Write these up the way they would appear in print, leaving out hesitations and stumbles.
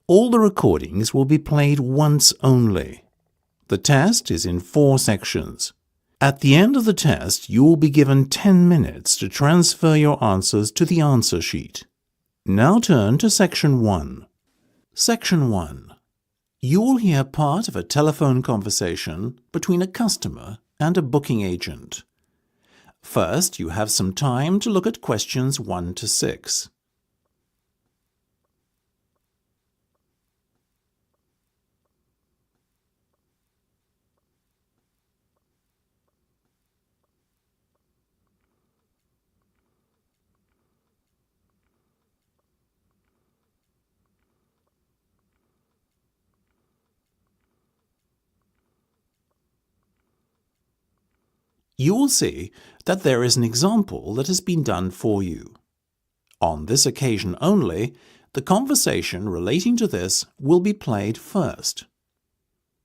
All the recordings will be played once only. The test is in 4 sections. At the end of the test, you will be given 10 minutes to transfer your answers to the answer sheet. Now turn to Section 1. Section 1. You will hear part of a telephone conversation between a customer and a booking agent. First, you have some time to look at questions 1 to 6. You will see that there is an example that has been done for you. On this occasion only, the conversation relating to this will be played first.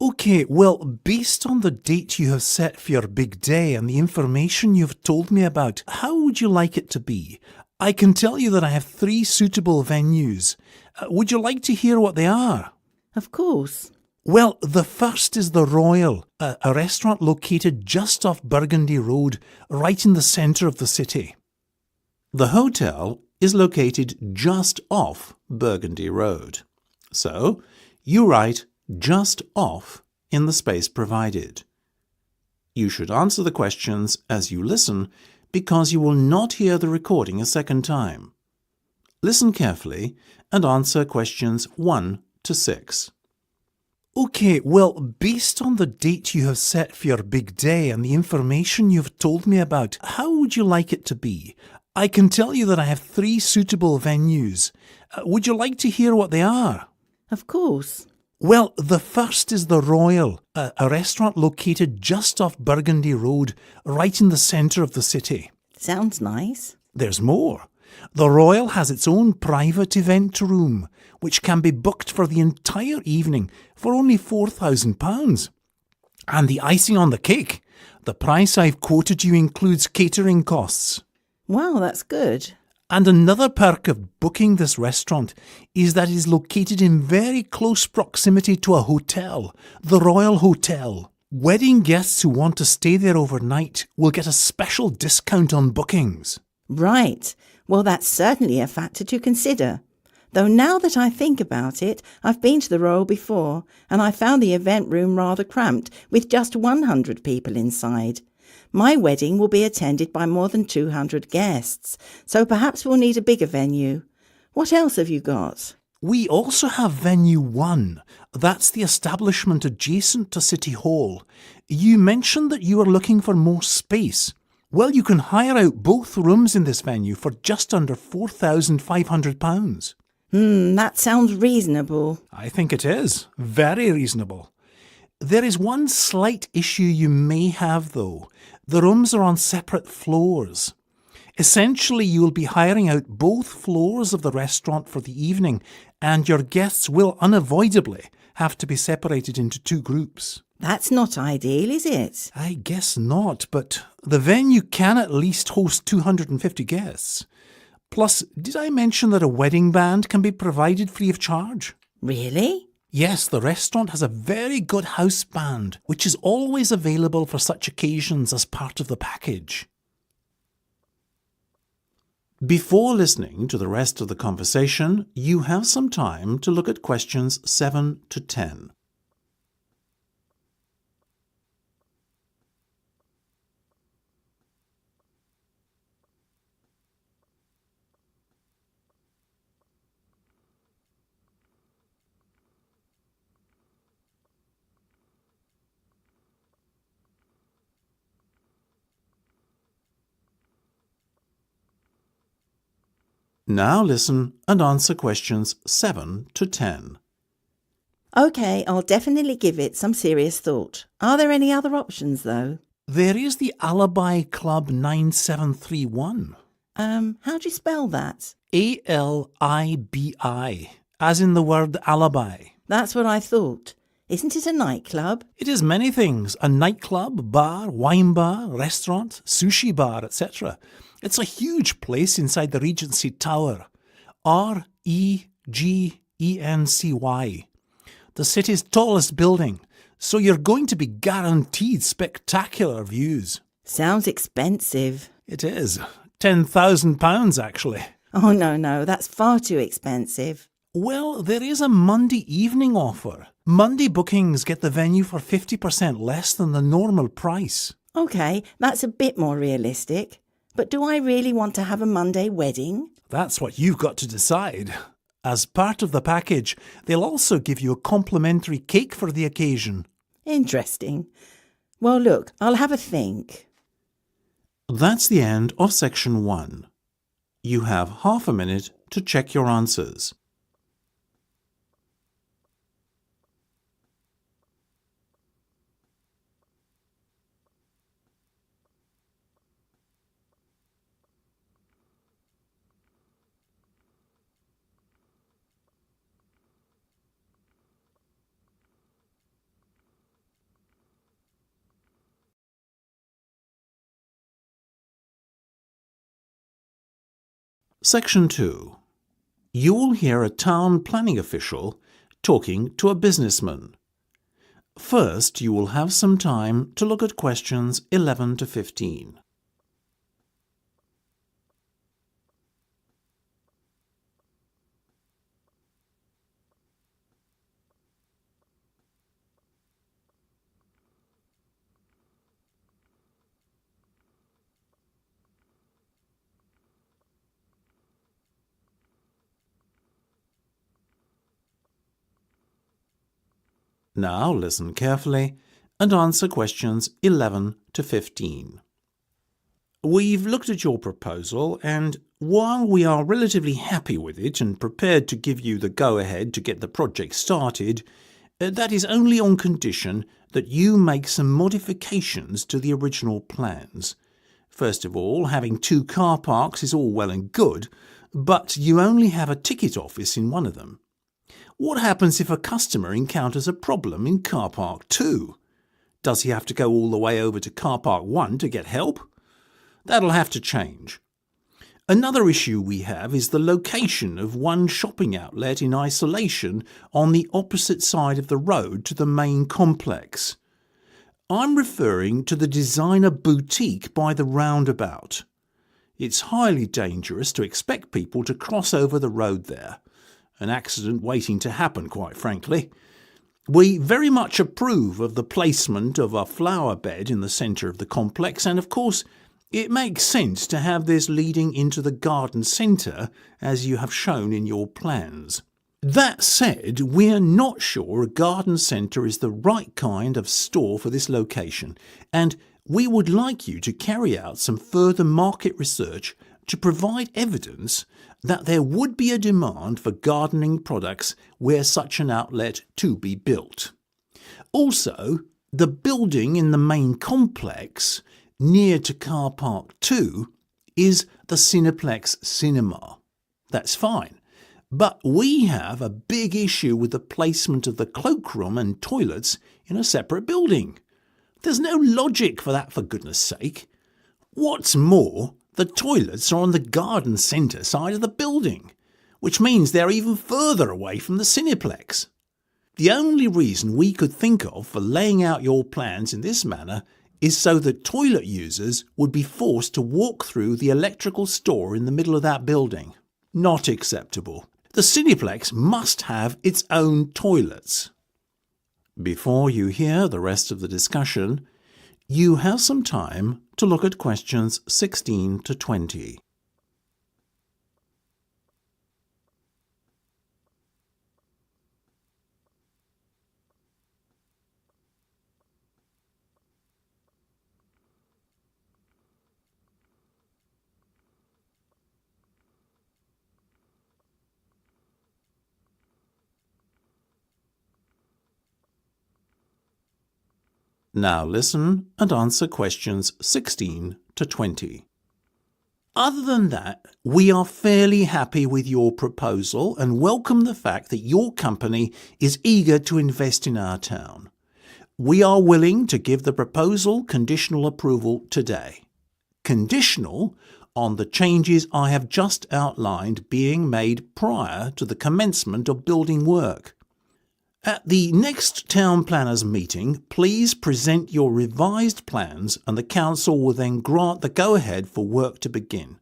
OK, well, based on the date you have set for your big day and the information you've told me about, how would you like it to be? I can tell you that I have 3 suitable venues. Would you like to hear what they are? Of course. Well, the first is the Royal, a restaurant located just off Burgundy Road, right in the centre of the city. The hotel is located just off Burgundy Road. So, you write just off in the space provided. You should answer the questions as you listen because you will not hear the recording a second time. Listen carefully and answer questions 1 to 6. OK, well, based on the date you have set for your big day and the information you've told me about, how would you like it to be? I can tell you that I have 3 suitable venues. Would you like to hear what they are? Of course. Well, the first is the Royal, a restaurant located just off Burgundy Road, right in the centre of the city. Sounds nice. There's more. The Royal has its own private event room, which can be booked for the entire evening for only £4,000. And the icing on the cake, the price I've quoted you includes catering costs. Wow, that's good. And another perk of booking this restaurant is that it is located in very close proximity to a hotel, the Royal Hotel. Wedding guests who want to stay there overnight will get a special discount on bookings. Right. Well, that's certainly a factor to consider. Though now that I think about it, I've been to the Royal before and I found the event room rather cramped with just 100 people inside. My wedding will be attended by more than 200 guests, so perhaps we'll need a bigger venue. What else have you got? We also have Venue 1. That's the establishment adjacent to City Hall. You mentioned that you are looking for more space. Well, you can hire out both rooms in this venue for just under £4,500. That sounds reasonable. I think it is. Very reasonable. There is one slight issue you may have, though. The rooms are on separate floors. Essentially, you will be hiring out both floors of the restaurant for the evening, and your guests will unavoidably have to be separated into 2 groups. That's not ideal, is it? I guess not, but the venue can at least host 250 guests. Plus, did I mention that a wedding band can be provided free of charge? Really? Yes, the restaurant has a very good house band, which is always available for such occasions as part of the package. Before listening to the rest of the conversation, you have some time to look at questions 7 to 10. Now listen and answer questions 7 to 10. OK, I'll definitely give it some serious thought. Are there any other options, though? There is the Alibi Club 9731. How do you spell that? ALIBI, as in the word alibi. That's what I thought. Isn't it a nightclub? It is many things. A nightclub, bar, wine bar, restaurant, sushi bar, etc. It's a huge place inside the Regency Tower. REGENCY ENCY, the city's tallest building, so you're going to be guaranteed spectacular views. Sounds expensive. It is. £10,000 actually. Oh, no, that's far too expensive. Well, there is a Monday evening offer. Monday bookings get the venue for 50% less than the normal price. OK, that's a bit more realistic. But do I really want to have a Monday wedding? That's what you've got to decide. As part of the package, they'll also give you a complimentary cake for the occasion. Interesting. Well, look, I'll have a think. That's the end of section 1. You have half a minute to check your answers. Section 2. You will hear a town planning official talking to a businessman. First, you will have some time to look at questions 11 to 15. Now listen carefully and answer questions 11 to 15. We've looked at your proposal, and while we are relatively happy with it and prepared to give you the go-ahead to get the project started, that is only on condition that you make some modifications to the original plans. First of all, having 2 car parks is all well and good, but you only have a ticket office in one of them. What happens if a customer encounters a problem in car park 2? Does he have to go all the way over to car park 1 to get help? That'll have to change. Another issue we have is the location of one shopping outlet in isolation on the opposite side of the road to the main complex. I'm referring to the designer boutique by the roundabout. It's highly dangerous to expect people to cross over the road there. An accident waiting to happen, quite frankly. We very much approve of the placement of a flower bed in the centre of the complex, and of course it makes sense to have this leading into the garden centre as you have shown in your plans. That said, we're not sure a garden centre is the right kind of store for this location, and we would like you to carry out some further market research to provide evidence that there would be a demand for gardening products were such an outlet to be built. Also, the building in the main complex near to car park 2 is the Cineplex Cinema. That's fine, but we have a big issue with the placement of the cloakroom and toilets in a separate building. There's no logic for that, for goodness sake. What's more, the toilets are on the garden centre side of the building, which means they're even further away from the Cineplex. The only reason we could think of for laying out your plans in this manner is so that toilet users would be forced to walk through the electrical store in the middle of that building. Not acceptable. The Cineplex must have its own toilets. Before you hear the rest of the discussion, you have some time to look at questions 16 to 20. Now listen and answer questions 16 to 20. Other than that, we are fairly happy with your proposal and welcome the fact that your company is eager to invest in our town. We are willing to give the proposal conditional approval today. Conditional on the changes I have just outlined being made prior to the commencement of building work. At the next Town Planners meeting, please present your revised plans and the Council will then grant the go-ahead for work to begin.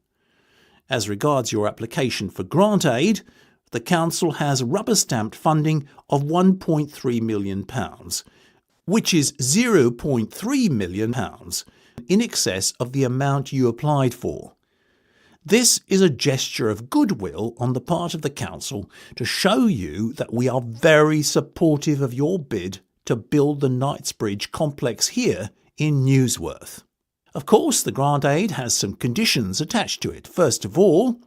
As regards your application for grant aid, the Council has rubber-stamped funding of £1.3 million, which is £0.3 million in excess of the amount you applied for. This is a gesture of goodwill on the part of the Council to show you that we are very supportive of your bid to build the Knightsbridge complex here in Newsworth. Of course, the grant aid has some conditions attached to it. First of all,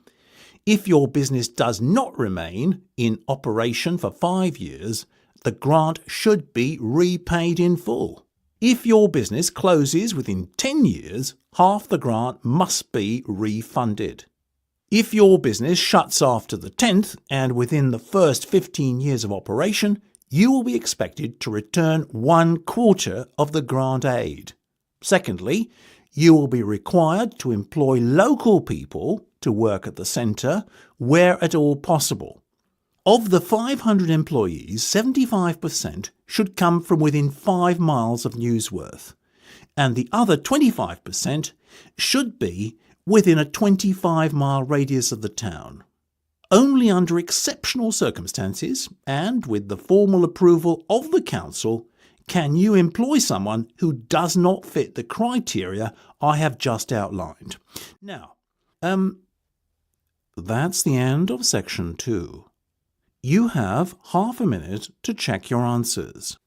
if your business does not remain in operation for 5 years, the grant should be repaid in full. If your business closes within 10 years, half the grant must be refunded. If your business shuts after the 10th and within the first 15 years of operation, you will be expected to return 1/4 of the grant aid. Secondly, you will be required to employ local people to work at the centre where at all possible. Of the 500 employees, 75% should come from within 5 miles of Newsworth, and the other 25% should be within a 25-mile radius of the town. Only under exceptional circumstances, and with the formal approval of the Council, can you employ someone who does not fit the criteria I have just outlined. Now, that's the end of section 2. You have half a minute to check your answers.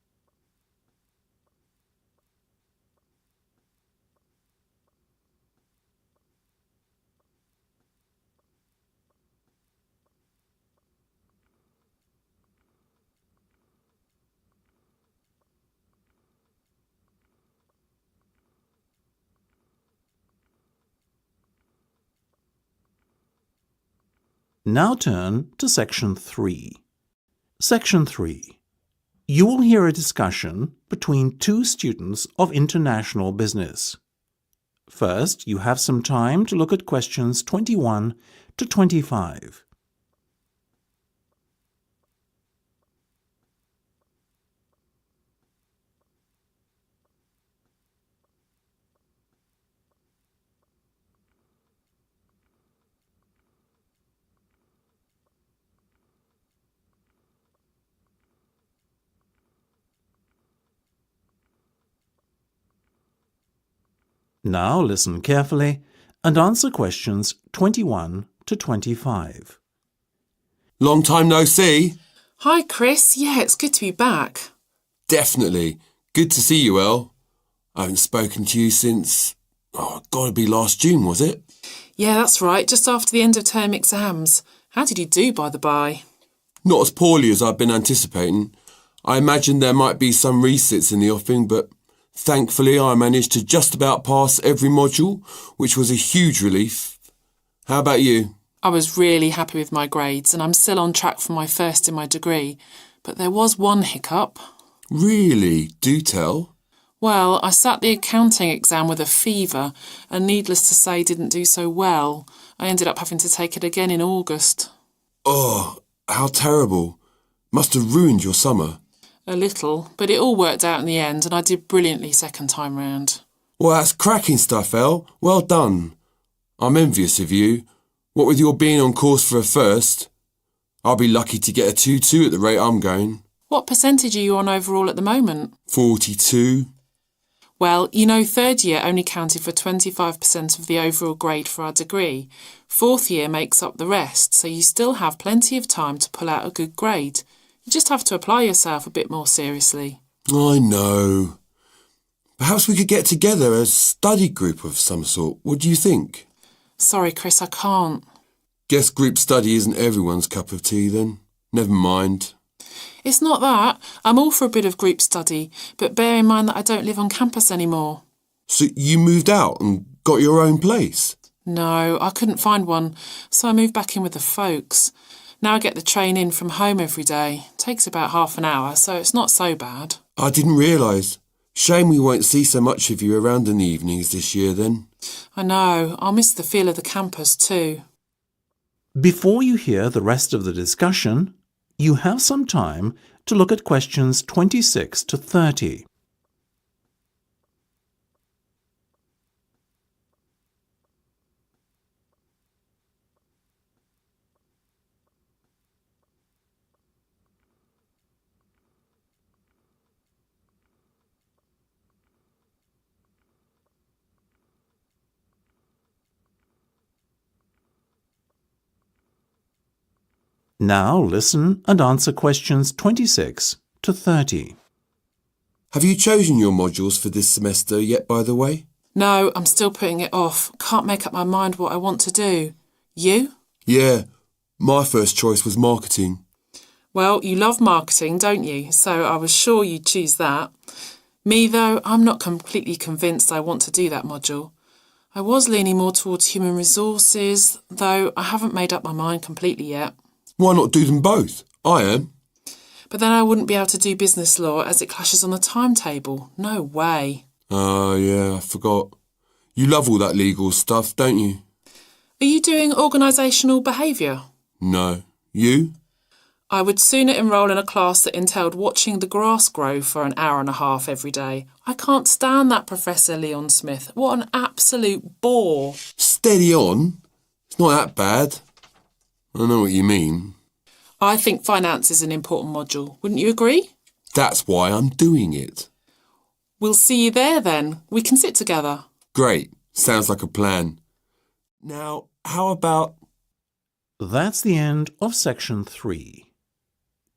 Now turn to Section 3. Section 3. You will hear a discussion between 2 students of international business. First, you have some time to look at questions 21 to 25. Now listen carefully and answer questions 21 to 25. Long time no see. Hi, Chris. Yeah, it's good to be back. Definitely. Good to see you, Elle. I haven't spoken to you since, gotta be last June, was it? Yeah, that's right. Just after the end of term exams. How did you do, by the by? Not as poorly as I've been anticipating. I imagined there might be some resits in the offing, but thankfully I managed to just about pass every module, which was a huge relief. How about you? I was really happy with my grades and I'm still on track for my first in my degree. But there was one hiccup. Really? Do tell. Well, I sat the accounting exam with a fever and needless to say didn't do so well. I ended up having to take it again in August. Oh, how terrible. Must have ruined your summer. A little, but it all worked out in the end and I did brilliantly second time round. Well, that's cracking stuff, Elle. Well done. I'm envious of you. What with your being on course for a first? I'll be lucky to get a 2-2 at the rate I'm going. What percentage are you on overall at the moment? 42. Well, you know, third year only counted for 25% of the overall grade for our degree. Fourth year makes up the rest, so you still have plenty of time to pull out a good grade. You just have to apply yourself a bit more seriously. I know. Perhaps we could get together a study group of some sort. What do you think? Sorry, Chris, I can't. Guess group study isn't everyone's cup of tea then. Never mind. It's not that. I'm all for a bit of group study, but bear in mind that I don't live on campus anymore. So you moved out and got your own place? No, I couldn't find one, so I moved back in with the folks. Now I get the train in from home every day. Takes about half an hour, so it's not so bad. I didn't realise. Shame we won't see so much of you around in the evenings this year then. I know, I'll miss the feel of the campus too. Before you hear the rest of the discussion, you have some time to look at questions 26 to 30. Now listen and answer questions 26 to 30. Have you chosen your modules for this semester yet, by the way? No, I'm still putting it off. Can't make up my mind what I want to do. You? Yeah, my first choice was marketing. Well, you love marketing, don't you? So I was sure you'd choose that. Me, though, I'm not completely convinced I want to do that module. I was leaning more towards human resources, though I haven't made up my mind completely yet. Why not do them both? I am. But then I wouldn't be able to do business law as it clashes on the timetable. No way. Yeah, I forgot. You love all that legal stuff, don't you? Are you doing organisational behaviour? No. You? I would sooner enrol in a class that entailed watching the grass grow for an hour and a half every day. I can't stand that Professor Leon Smith. What an absolute bore. Steady on. It's not that bad. I know what you mean. I think finance is an important module. Wouldn't you agree? That's why I'm doing it. We'll see you there then. We can sit together. Great. Sounds like a plan. Now, how about... That's the end of section 3.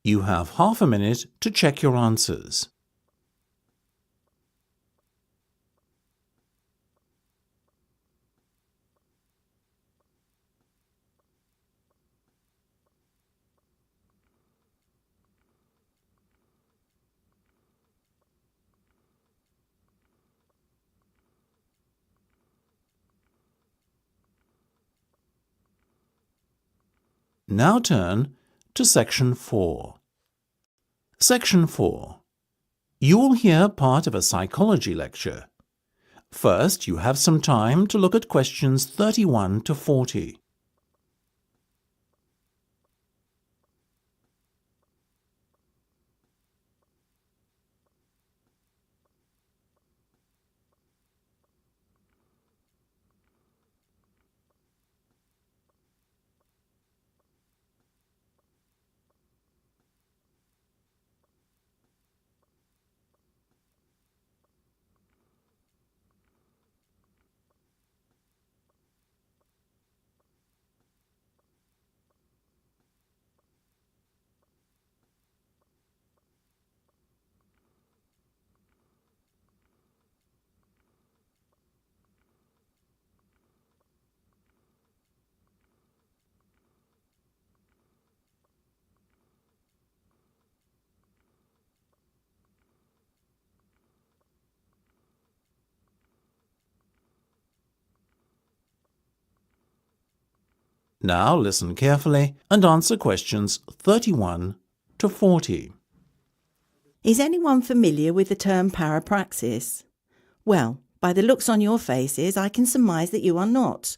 You have half a minute to check your answers. Now turn to Section 4. Section 4. You will hear part of a psychology lecture. First, you have some time to look at questions 31 to 40. Now listen carefully and answer questions 31 to 40. Is anyone familiar with the term parapraxis? Well, by the looks on your faces, I can surmise that you are not,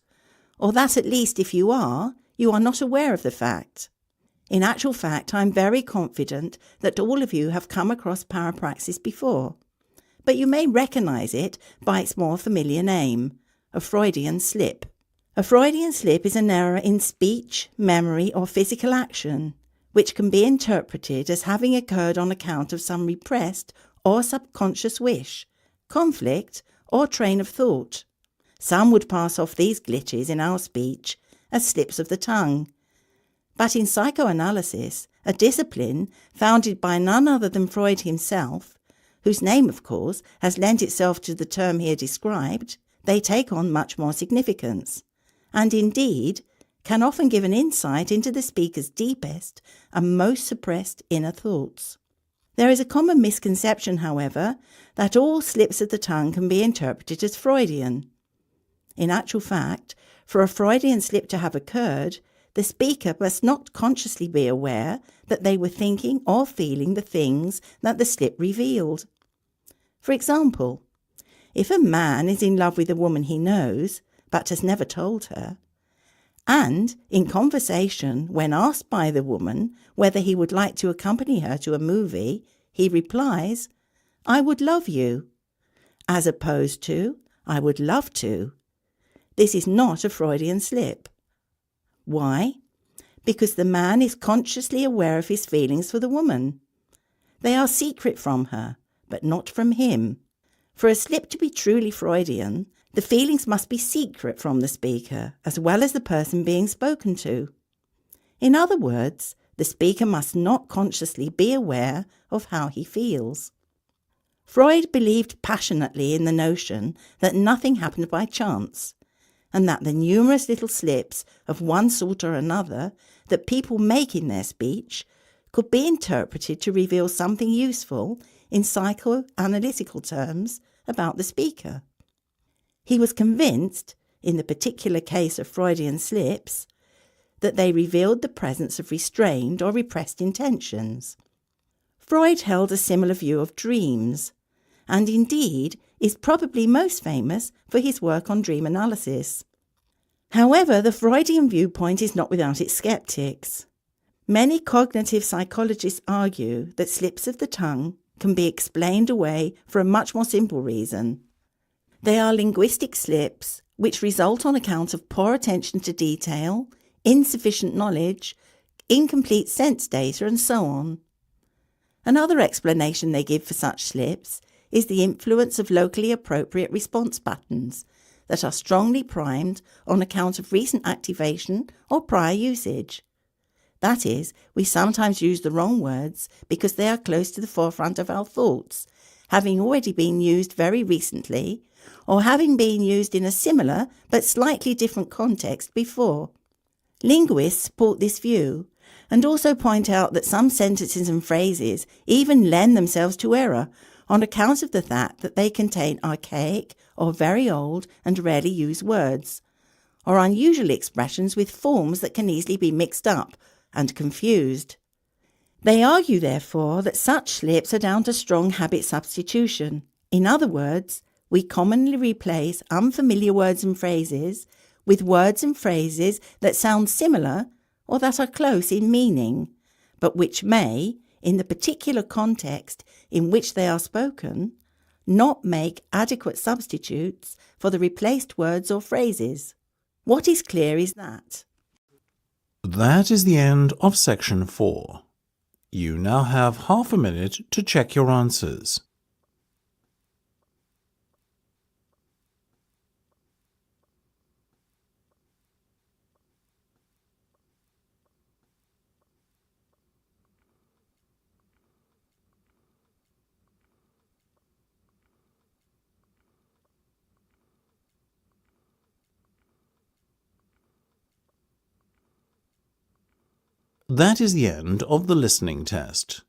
or that at least if you are not aware of the fact. In actual fact, I'm very confident that all of you have come across parapraxis before, but you may recognise it by its more familiar name, a Freudian slip. A Freudian slip is an error in speech, memory or physical action, which can be interpreted as having occurred on account of some repressed or subconscious wish, conflict or train of thought. Some would pass off these glitches in our speech as slips of the tongue. But in psychoanalysis, a discipline founded by none other than Freud himself, whose name, of course, has lent itself to the term here described, they take on much more significance, and indeed can often give an insight into the speaker's deepest and most suppressed inner thoughts. There is a common misconception, however, that all slips of the tongue can be interpreted as Freudian. In actual fact, for a Freudian slip to have occurred, the speaker must not consciously be aware that they were thinking or feeling the things that the slip revealed. For example, if a man is in love with a woman he knows but has never told her, and in conversation, when asked by the woman whether he would like to accompany her to a movie, he replies, "I would love you," as opposed to, "I would love to." This is not a Freudian slip. Why? Because the man is consciously aware of his feelings for the woman. They are secret from her, but not from him. For a slip to be truly Freudian, the feelings must be secret from the speaker, as well as the person being spoken to. In other words, the speaker must not consciously be aware of how he feels. Freud believed passionately in the notion that nothing happened by chance, and that the numerous little slips of one sort or another that people make in their speech could be interpreted to reveal something useful in psychoanalytical terms about the speaker. He was convinced, in the particular case of Freudian slips, that they revealed the presence of restrained or repressed intentions. Freud held a similar view of dreams, and indeed is probably most famous for his work on dream analysis. However, the Freudian viewpoint is not without its skeptics. Many cognitive psychologists argue that slips of the tongue can be explained away for a much more simple reason. They are linguistic slips which result on account of poor attention to detail, insufficient knowledge, incomplete sense data, and so on. Another explanation they give for such slips is the influence of locally appropriate response patterns that are strongly primed on account of recent activation or prior usage. That is, we sometimes use the wrong words because they are close to the forefront of our thoughts, having already been used very recently, or having been used in a similar but slightly different context before. Linguists support this view, and also point out that some sentences and phrases even lend themselves to error on account of the fact that they contain archaic or very old and rarely used words, or unusual expressions with forms that can easily be mixed up and confused. They argue, therefore, that such slips are down to strong habit substitution. In other words, we commonly replace unfamiliar words and phrases with words and phrases that sound similar or that are close in meaning, but which may, in the particular context in which they are spoken, not make adequate substitutes for the replaced words or phrases. What is clear is that That is the end of section 4. You now have half a minute to check your answers. That is the end of the listening test.